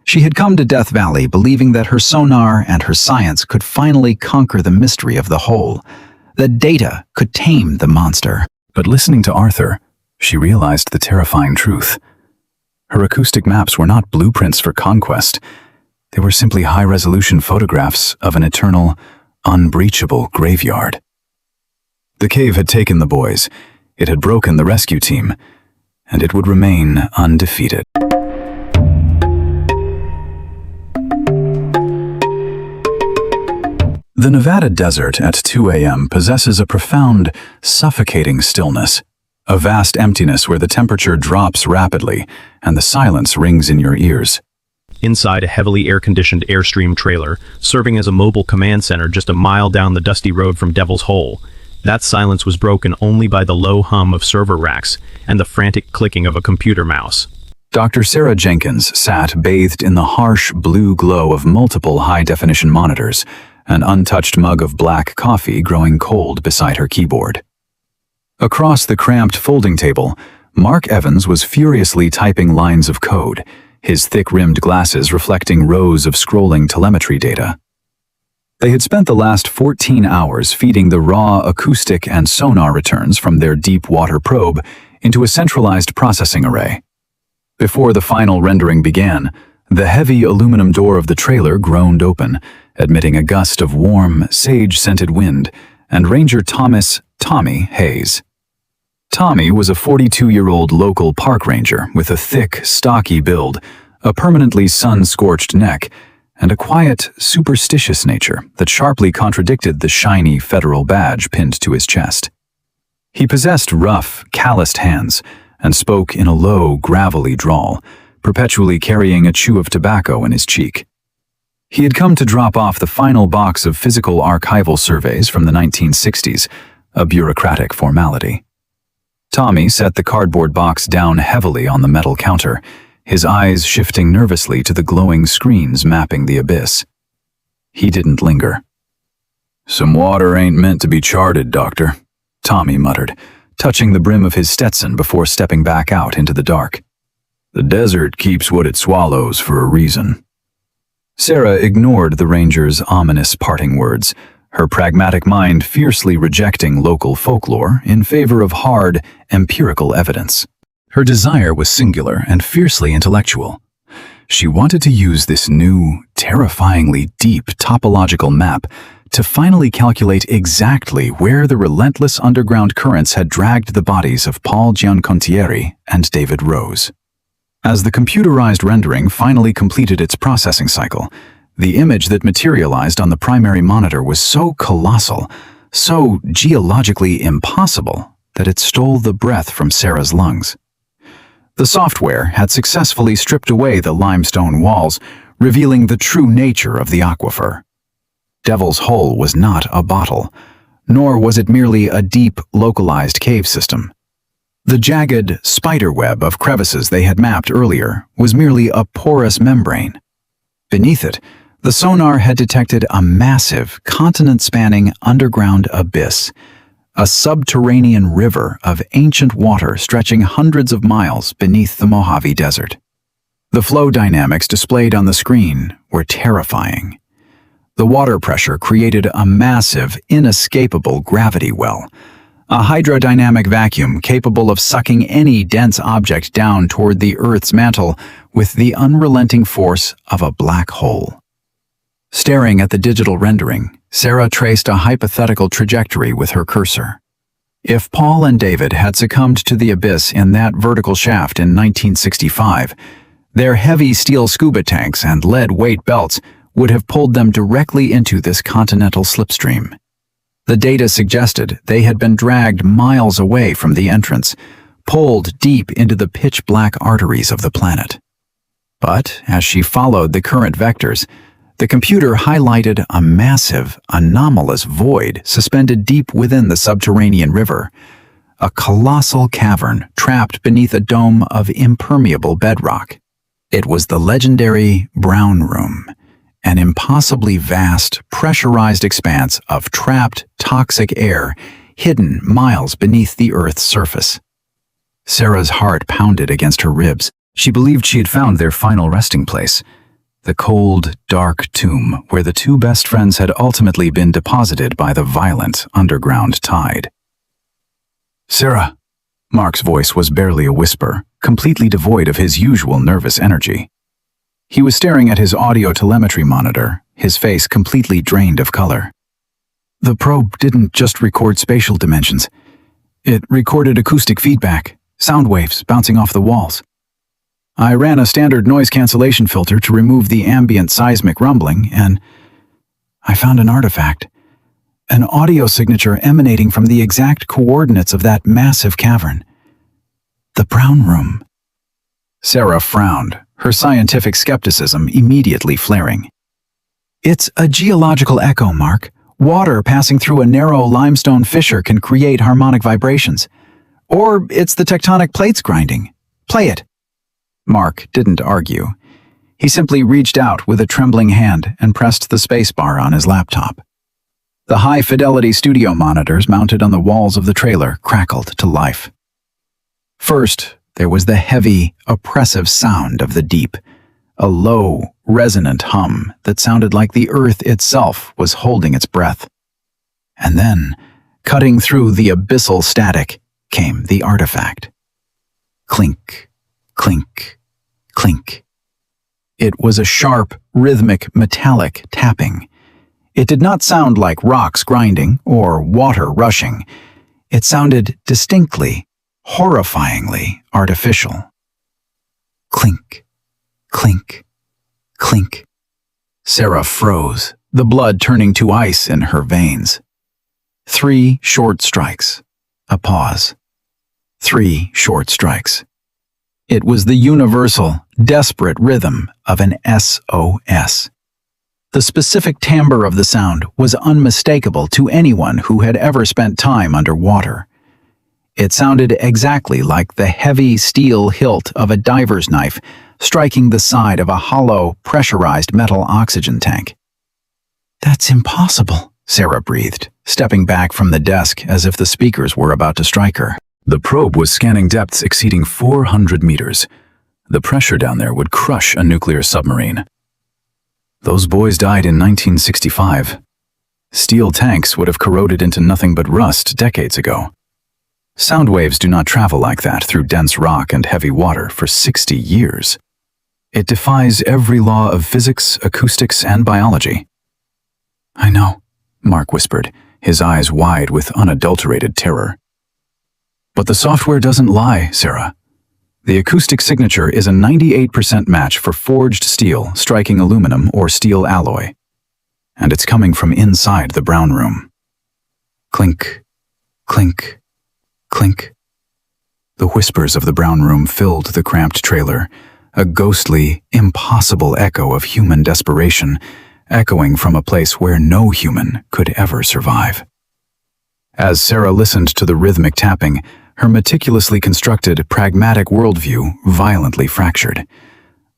She had come to Death Valley believing that her sonar and her science could finally conquer the mystery of the hole, that data could tame the monster. But listening to Arthur, she realized the terrifying truth. Her acoustic maps were not blueprints for conquest. They were simply high-resolution photographs of an eternal, unbreachable graveyard. The cave had taken the boys, it had broken the rescue team, and it would remain undefeated. The Nevada desert at 2 a.m. possesses a profound, suffocating stillness, a vast emptiness where the temperature drops rapidly and the silence rings in your ears. Inside a heavily air-conditioned Airstream trailer, serving as a mobile command center just a mile down the dusty road from Devil's Hole, that silence was broken only by the low hum of server racks and the frantic clicking of a computer mouse. Dr. Sarah Jenkins sat bathed in the harsh blue glow of multiple high-definition monitors, an untouched mug of black coffee growing cold beside her keyboard. Across the cramped folding table, Mark Evans was furiously typing lines of code, his thick-rimmed glasses reflecting rows of scrolling telemetry data. They had spent the last 14 hours feeding the raw acoustic and sonar returns from their deep water probe into a centralized processing array. Before the final rendering began, the heavy aluminum door of the trailer groaned open, admitting a gust of warm, sage-scented wind, and Ranger Tommy Hayes. Tommy was a 42-year-old local park ranger with a thick, stocky build, a permanently sun-scorched neck, and a quiet, superstitious nature that sharply contradicted the shiny federal badge pinned to his chest. He possessed rough, calloused hands and spoke in a low, gravelly drawl, perpetually carrying a chew of tobacco in his cheek. He had come to drop off the final box of physical archival surveys from the 1960s, a bureaucratic formality. Tommy set the cardboard box down heavily on the metal counter, his eyes shifting nervously to the glowing screens mapping the abyss. He didn't linger. "Some water ain't meant to be charted, Doctor," Tommy muttered, touching the brim of his Stetson before stepping back out into the dark. "The desert keeps what it swallows for a reason." Sarah ignored the ranger's ominous parting words, her pragmatic mind fiercely rejecting local folklore in favor of hard, empirical evidence. Her desire was singular and fiercely intellectual. She wanted to use this new, terrifyingly deep topological map to finally calculate exactly where the relentless underground currents had dragged the bodies of Paul Giancontieri and David Rose. As the computerized rendering finally completed its processing cycle, the image that materialized on the primary monitor was so colossal, so geologically impossible, that it stole the breath from Sarah's lungs. The software had successfully stripped away the limestone walls, revealing the true nature of the aquifer. Devil's Hole was not a bottle, nor was it merely a deep, localized cave system. The jagged spiderweb of crevices they had mapped earlier was merely a porous membrane. Beneath it, the sonar had detected a massive, continent-spanning underground abyss, a subterranean river of ancient water stretching hundreds of miles beneath the Mojave Desert. The flow dynamics displayed on the screen were terrifying. The water pressure created a massive, inescapable gravity well, a hydrodynamic vacuum capable of sucking any dense object down toward the Earth's mantle with the unrelenting force of a black hole. Staring at the digital rendering, Sarah traced a hypothetical trajectory with her cursor. If Paul and David had succumbed to the abyss in that vertical shaft in 1965, their heavy steel scuba tanks and lead weight belts would have pulled them directly into this continental slipstream. The data suggested they had been dragged miles away from the entrance, pulled deep into the pitch-black arteries of the planet. But as she followed the current vectors, the computer highlighted a massive, anomalous void suspended deep within the subterranean river, a colossal cavern trapped beneath a dome of impermeable bedrock. It was the legendary Brown Room, an impossibly vast, pressurized expanse of trapped, toxic air hidden miles beneath the Earth's surface. Sarah's heart pounded against her ribs. She believed she had found their final resting place, the cold, dark tomb where the two best friends had ultimately been deposited by the violent underground tide. "Sarah," Mark's voice was barely a whisper, completely devoid of his usual nervous energy. He was staring at his audio telemetry monitor, his face completely drained of color. "The probe didn't just record spatial dimensions. It recorded acoustic feedback, sound waves bouncing off the walls. I ran a standard noise cancellation filter to remove the ambient seismic rumbling, and I found an artifact, an audio signature emanating from the exact coordinates of that massive cavern. The Brown Room." Sarah frowned, her scientific skepticism immediately flaring. "It's a geological echo, Mark. Water passing through a narrow limestone fissure can create harmonic vibrations. Or it's the tectonic plates grinding. Play it." Mark didn't argue. He simply reached out with a trembling hand and pressed the spacebar on his laptop. The high-fidelity studio monitors mounted on the walls of the trailer crackled to life. First, there was the heavy, oppressive sound of the deep, a low, resonant hum that sounded like the Earth itself was holding its breath. And then, cutting through the abyssal static, came the artifact. Clink, clink, clink. It was a sharp, rhythmic, metallic tapping. It did not sound like rocks grinding or water rushing. It sounded distinctly, horrifyingly artificial. Clink, clink, clink. Sarah froze, the blood turning to ice in her veins. 3 short strikes. A pause. 3 short strikes. It was the universal, desperate rhythm of an SOS. The specific timbre of the sound was unmistakable to anyone who had ever spent time underwater. It sounded exactly like the heavy steel hilt of a diver's knife striking the side of a hollow, pressurized metal oxygen tank. "That's impossible," Sarah breathed, stepping back from the desk as if the speakers were about to strike her. The probe was scanning depths exceeding 400 meters. The pressure down there would crush a nuclear submarine. Those boys died in 1965. Steel tanks would have corroded into nothing but rust decades ago. Sound waves do not travel like that through dense rock and heavy water for 60 years. It defies every law of physics, acoustics, and biology. "I know," Mark whispered, his eyes wide with unadulterated terror. "But the software doesn't lie, Sarah. The acoustic signature is a 98% match for forged steel striking aluminum or steel alloy. And it's coming from inside the brown room." Clink, clink, clink. The whispers of the brown room filled the cramped trailer, a ghostly, impossible echo of human desperation, echoing from a place where no human could ever survive. As Sarah listened to the rhythmic tapping, her meticulously constructed, pragmatic worldview violently fractured.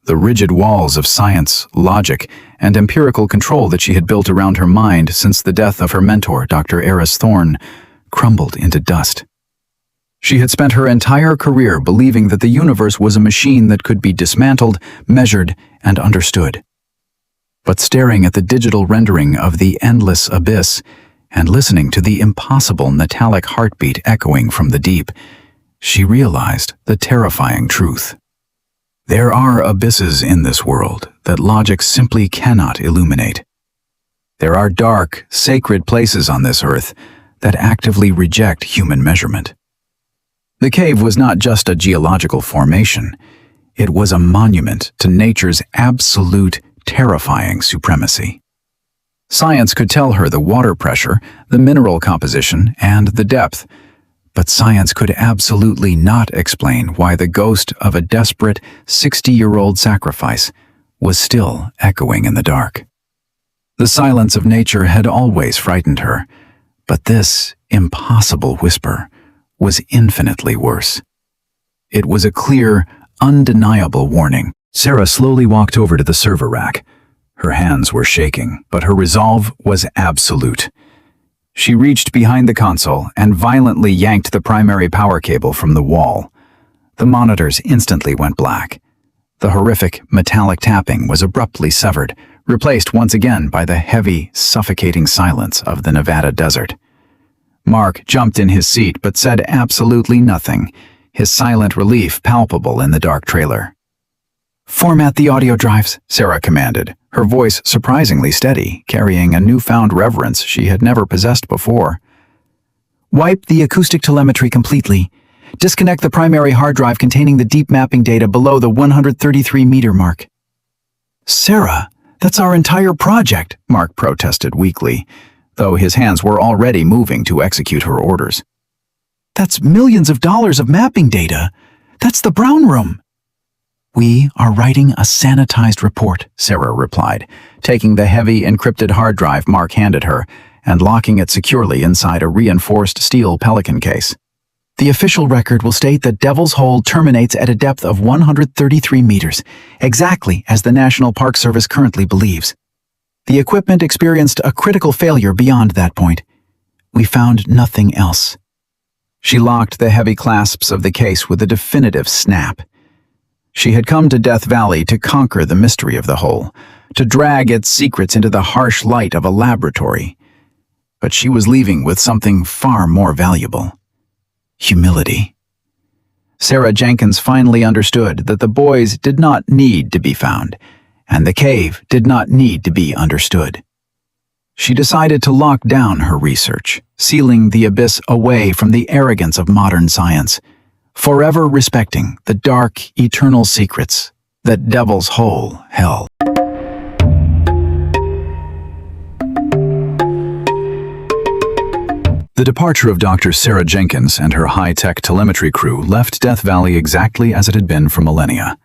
The rigid walls of science, logic, and empirical control that she had built around her mind since the death of her mentor, Dr. Eris Thorne, crumbled into dust. She had spent her entire career believing that the universe was a machine that could be dismantled, measured, and understood. But staring at the digital rendering of the endless abyss, and listening to the impossible metallic heartbeat echoing from the deep, she realized the terrifying truth. There are abysses in this world that logic simply cannot illuminate. There are dark, sacred places on this earth that actively reject human measurement. The cave was not just a geological formation. It was a monument to nature's absolute, terrifying supremacy. Science could tell her the water pressure, the mineral composition, and the depth, but science could absolutely not explain why the ghost of a desperate 60-year-old sacrifice was still echoing in the dark. The silence of nature had always frightened her, but this impossible whisper was infinitely worse. It was a clear, undeniable warning. Sarah slowly walked over to the server rack. Her hands were shaking, but her resolve was absolute. She reached behind the console and violently yanked the primary power cable from the wall. The monitors instantly went black. The horrific, metallic tapping was abruptly severed, replaced once again by the heavy, suffocating silence of the Nevada desert. Mark jumped in his seat but said absolutely nothing, his silent relief palpable in the dark trailer. "Format the audio drives," Sarah commanded, her voice surprisingly steady, carrying a newfound reverence she had never possessed before. "Wipe the acoustic telemetry completely. Disconnect the primary hard drive containing the deep mapping data below the 133-meter mark." "Sarah, that's our entire project," Mark protested weakly, though his hands were already moving to execute her orders. "That's millions of dollars of mapping data. That's the brown room." "We are writing a sanitized report," Sarah replied, taking the heavy, encrypted hard drive Mark handed her and locking it securely inside a reinforced steel Pelican case. "The official record will state that Devil's Hole terminates at a depth of 133 meters, exactly as the National Park Service currently believes. The equipment experienced a critical failure beyond that point. We found nothing else." She locked the heavy clasps of the case with a definitive snap. She had come to Death Valley to conquer the mystery of the hole, to drag its secrets into the harsh light of a laboratory. But she was leaving with something far more valuable: humility. Sarah Jenkins finally understood that the boys did not need to be found, and the cave did not need to be understood. She decided to lock down her research, sealing the abyss away from the arrogance of modern science, forever respecting the dark, eternal secrets that Devil's Hole held. The departure of Dr. Sarah Jenkins and her high-tech telemetry crew left Death Valley exactly as it had been for millennia: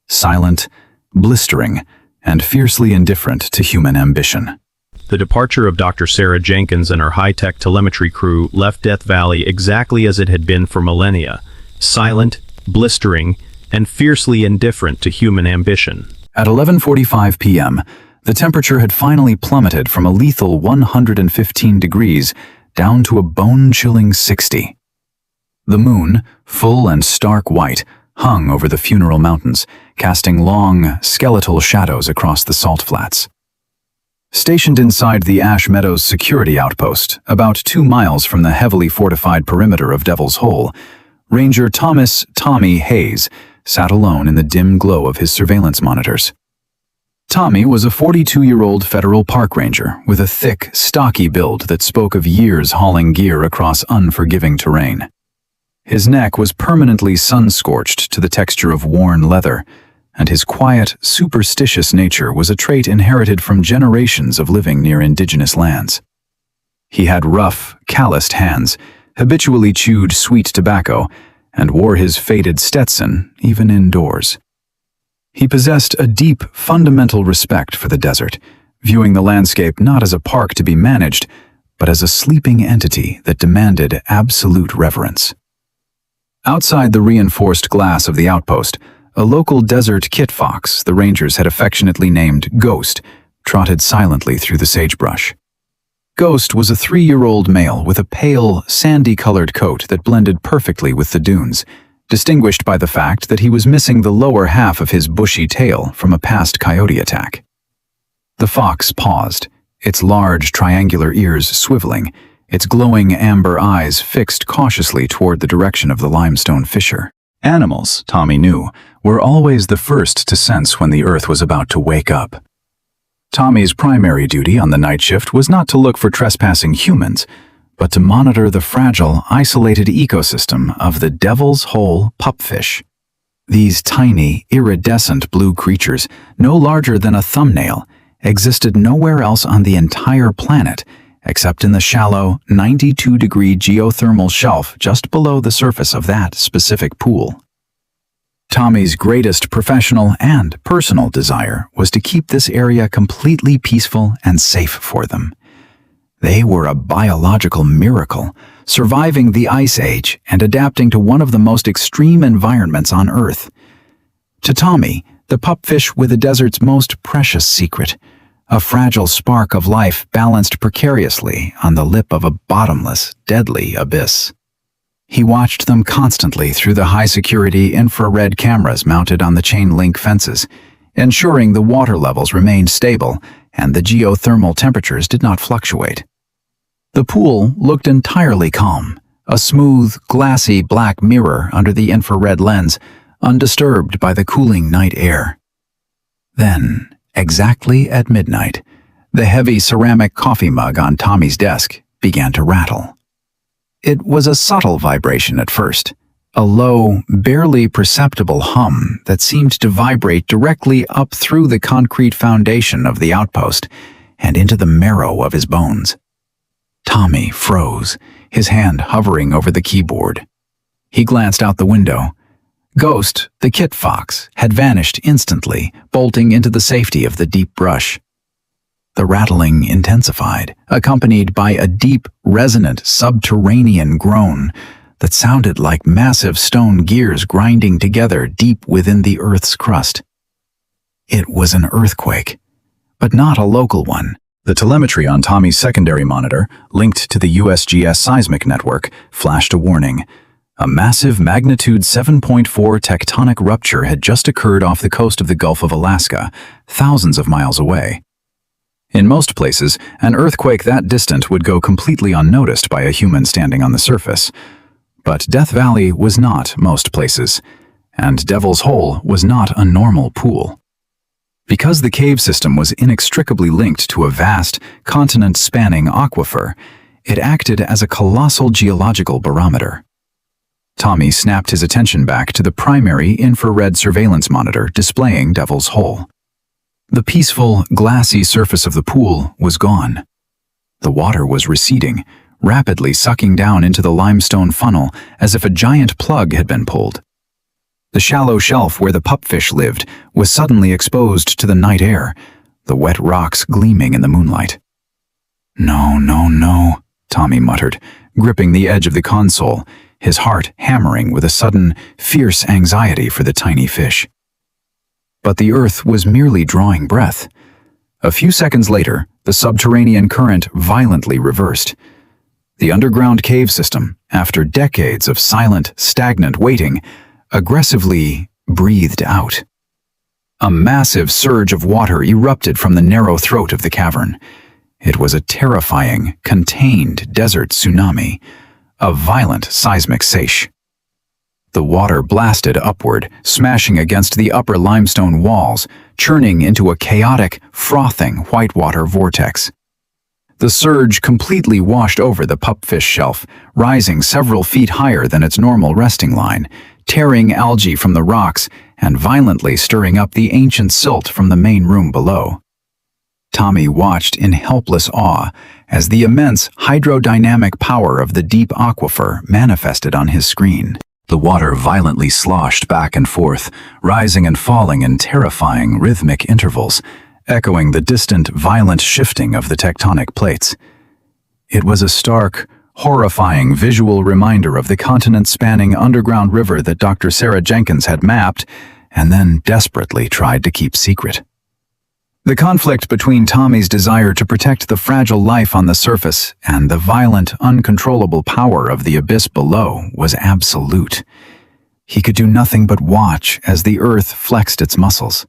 silent, blistering, and fiercely indifferent to human ambition. The departure of Dr. Sarah Jenkins and her high-tech telemetry crew left Death Valley exactly as it had been for millennia, silent, blistering, and fiercely indifferent to human ambition. At 11:45 p.m., the temperature had finally plummeted from a lethal 115 degrees down to a bone-chilling 60. The moon, full and stark white, hung over the Funeral Mountains, casting long, skeletal shadows across the salt flats. Stationed inside the Ash Meadows security outpost, about 2 miles from the heavily fortified perimeter of Devil's Hole, Ranger Thomas "Tommy" Hayes sat alone in the dim glow of his surveillance monitors. Tommy was a 42-year-old federal park ranger with a thick, stocky build that spoke of years hauling gear across unforgiving terrain. His neck was permanently sun-scorched to the texture of worn leather, and his quiet, superstitious nature was a trait inherited from generations of living near indigenous lands. He had rough, calloused hands, habitually chewed sweet tobacco, and wore his faded Stetson even indoors. He possessed a deep, fundamental respect for the desert, viewing the landscape not as a park to be managed, but as a sleeping entity that demanded absolute reverence. Outside the reinforced glass of the outpost, a local desert kit fox the rangers had affectionately named Ghost trotted silently through the sagebrush. Ghost was a 3-year-old male with a pale, sandy-colored coat that blended perfectly with the dunes, distinguished by the fact that he was missing the lower half of his bushy tail from a past coyote attack. The fox paused, its large, triangular ears swiveling, its glowing amber eyes fixed cautiously toward the direction of the limestone fissure. Animals, Tommy knew, were always the first to sense when the earth was about to wake up. Tommy's primary duty on the night shift was not to look for trespassing humans, but to monitor the fragile, isolated ecosystem of the Devil's Hole pupfish. These tiny, iridescent blue creatures, no larger than a thumbnail, existed nowhere else on the entire planet except in the shallow, 92-degree geothermal shelf just below the surface of that specific pool. Tommy's greatest professional and personal desire was to keep this area completely peaceful and safe for them. They were a biological miracle, surviving the Ice Age and adapting to one of the most extreme environments on Earth. To Tommy, the pupfish were the desert's most precious secret, a fragile spark of life balanced precariously on the lip of a bottomless, deadly abyss. He watched them constantly through the high-security infrared cameras mounted on the chain-link fences, ensuring the water levels remained stable and the geothermal temperatures did not fluctuate. The pool looked entirely calm, a smooth, glassy black mirror under the infrared lens, undisturbed by the cooling night air. Then, exactly at midnight, the heavy ceramic coffee mug on Tommy's desk began to rattle. It was a subtle vibration at first, a low, barely perceptible hum that seemed to vibrate directly up through the concrete foundation of the outpost and into the marrow of his bones. Tommy froze, his hand hovering over the keyboard. He glanced out the window. Ghost, the kit fox, had vanished instantly, bolting into the safety of the deep brush. The rattling intensified, accompanied by a deep, resonant, subterranean groan that sounded like massive stone gears grinding together deep within the Earth's crust. It was an earthquake, but not a local one. The telemetry on Tommy's secondary monitor, linked to the USGS seismic network, flashed a warning. A massive magnitude 7.4 tectonic rupture had just occurred off the coast of the Gulf of Alaska, thousands of miles away. In most places, an earthquake that distant would go completely unnoticed by a human standing on the surface. But Death Valley was not most places, and Devil's Hole was not a normal pool. Because the cave system was inextricably linked to a vast, continent-spanning aquifer, it acted as a colossal geological barometer. Tommy snapped his attention back to the primary infrared surveillance monitor displaying Devil's Hole. The peaceful, glassy surface of the pool was gone. The water was receding, rapidly sucking down into the limestone funnel as if a giant plug had been pulled. The shallow shelf where the pupfish lived was suddenly exposed to the night air, the wet rocks gleaming in the moonlight. No, no, no, Tommy muttered, gripping the edge of the console, his heart hammering with a sudden, fierce anxiety for the tiny fish. But the earth was merely drawing breath. A few seconds later, the subterranean current violently reversed. The underground cave system, after decades of silent, stagnant waiting, aggressively breathed out. A massive surge of water erupted from the narrow throat of the cavern. It was a terrifying, contained desert tsunami, a violent seismic seiche. The water blasted upward, smashing against the upper limestone walls, churning into a chaotic, frothing whitewater vortex. The surge completely washed over the pupfish shelf, rising several feet higher than its normal resting line, tearing algae from the rocks and violently stirring up the ancient silt from the main room below. Tommy watched in helpless awe as the immense hydrodynamic power of the deep aquifer manifested on his screen. The water violently sloshed back and forth, rising and falling in terrifying rhythmic intervals, echoing the distant, violent shifting of the tectonic plates. It was a stark, horrifying visual reminder of the continent-spanning underground river that Dr. Sarah Jenkins had mapped and then desperately tried to keep secret. The conflict between Tommy's desire to protect the fragile life on the surface and the violent, uncontrollable power of the abyss below was absolute. He could do nothing but watch as the earth flexed its muscles.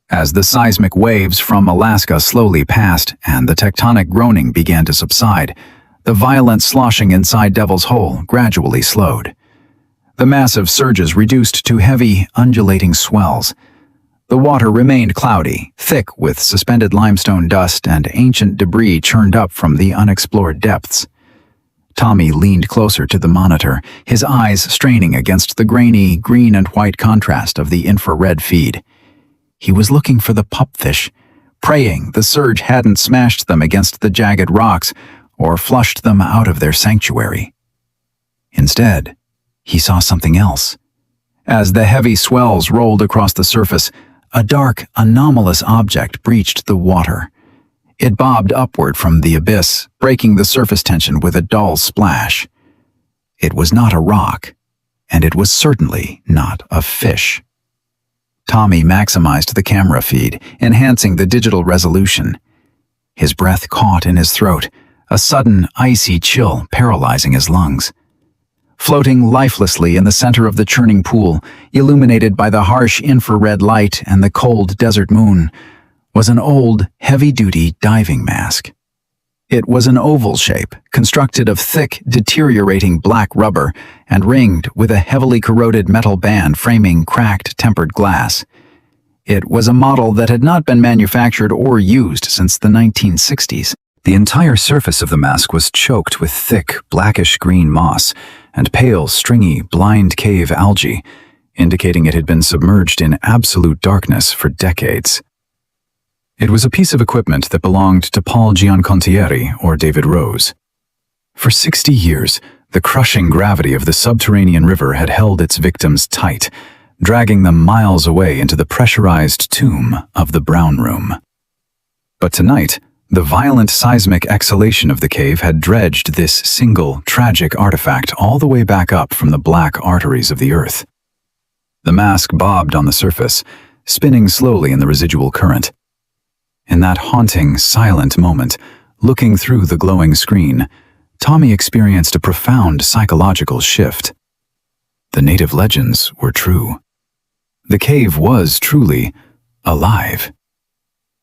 As the seismic waves from Alaska slowly passed and the tectonic groaning began to subside, the violent sloshing inside Devil's Hole gradually slowed. The massive surges reduced to heavy, undulating swells. The water remained cloudy, thick with suspended limestone dust and ancient debris churned up from the unexplored depths. Tommy leaned closer to the monitor, his eyes straining against the grainy green and white contrast of the infrared feed. He was looking for the pupfish, praying the surge hadn't smashed them against the jagged rocks or flushed them out of their sanctuary. Instead, he saw something else. As the heavy swells rolled across the surface, a dark, anomalous object breached the water. It bobbed upward from the abyss, breaking the surface tension with a dull splash. It was not a rock, and it was certainly not a fish. Tommy maximized the camera feed, enhancing the digital resolution. His breath caught in his throat, a sudden, icy chill paralyzing his lungs. Floating lifelessly in the center of the churning pool, illuminated by the harsh infrared light and the cold desert moon, was an old, heavy-duty diving mask. It was an oval shape, constructed of thick, deteriorating black rubber and ringed with a heavily corroded metal band framing cracked, tempered glass. It was a model that had not been manufactured or used since the 1960s. The entire surface of the mask was choked with thick, blackish-green moss and pale, stringy, blind cave algae, indicating it had been submerged in absolute darkness for decades. It was a piece of equipment that belonged to Paul Giancontieri or David Rose. For 60 years, the crushing gravity of the subterranean river had held its victims tight, dragging them miles away into the pressurized tomb of the Brown Room. But tonight, the violent seismic exhalation of the cave had dredged this single, tragic artifact all the way back up from the black arteries of the earth. The mask bobbed on the surface, spinning slowly in the residual current. In that haunting, silent moment, looking through the glowing screen, Tommy experienced a profound psychological shift. The native legends were true. The cave was truly alive.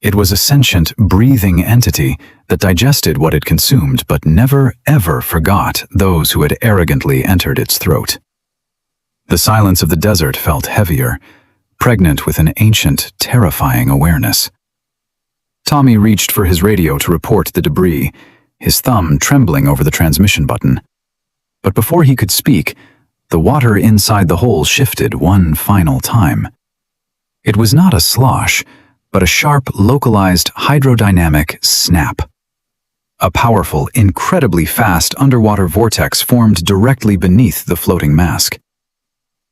It was a sentient, breathing entity that digested what it consumed but never, ever forgot those who had arrogantly entered its throat. The silence of the desert felt heavier, pregnant with an ancient, terrifying awareness. Tommy reached for his radio to report the debris, his thumb trembling over the transmission button. But before he could speak, the water inside the hole shifted one final time. It was not a slosh, but a sharp, localized hydrodynamic snap. A powerful, incredibly fast underwater vortex formed directly beneath the floating mask.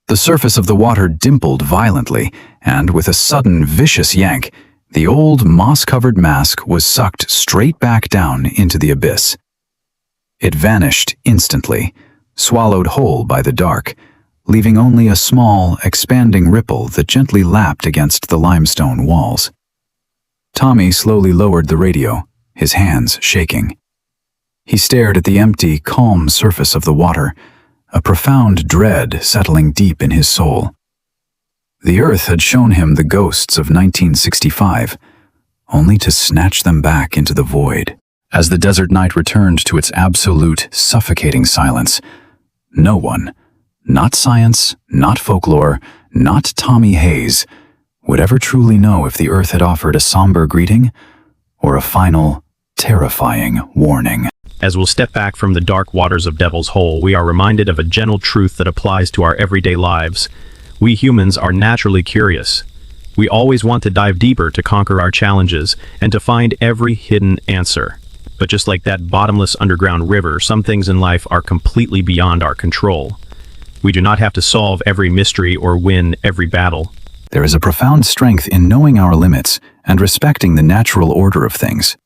The surface of the water dimpled violently, and with a sudden, vicious yank, The old moss-covered mask was sucked straight back down into the abyss. It vanished instantly, swallowed whole by the dark, leaving only a small, expanding ripple that gently lapped against the limestone walls. Tommy slowly lowered the radio, his hands shaking. He stared at the empty, calm surface of the water, a profound dread settling deep in his soul. The earth had shown him the ghosts of 1965, only to snatch them back into the void. As the desert night returned to its absolute, suffocating silence, no one, not science, not folklore, not Tommy Hayes, would ever truly know if the earth had offered a somber greeting or a final, terrifying warning. As we'll step back from the dark waters of Devil's Hole, we are reminded of a gentle truth that applies to our everyday lives. We humans are naturally curious. We always want to dive deeper to conquer our challenges and to find every hidden answer. But just like that bottomless underground river, some things in life are completely beyond our control. We do not have to solve every mystery or win every battle. There is a profound strength in knowing our limits and respecting the natural order of things.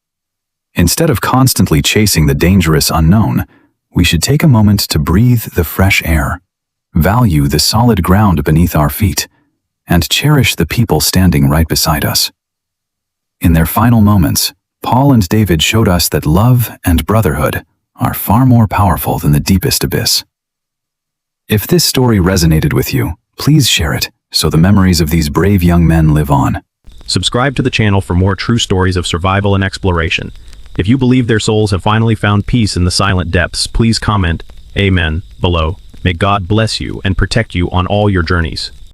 Instead of constantly chasing the dangerous unknown, we should take a moment to breathe the fresh air, value the solid ground beneath our feet, and cherish the people standing right beside us. In their final moments, Paul and David showed us that love and brotherhood are far more powerful than the deepest abyss. If this story resonated with you, please share it so the memories of these brave young men live on. Subscribe to the channel for more true stories of survival and exploration. If you believe their souls have finally found peace in the silent depths, please comment "Amen" below. May God bless you and protect you on all your journeys.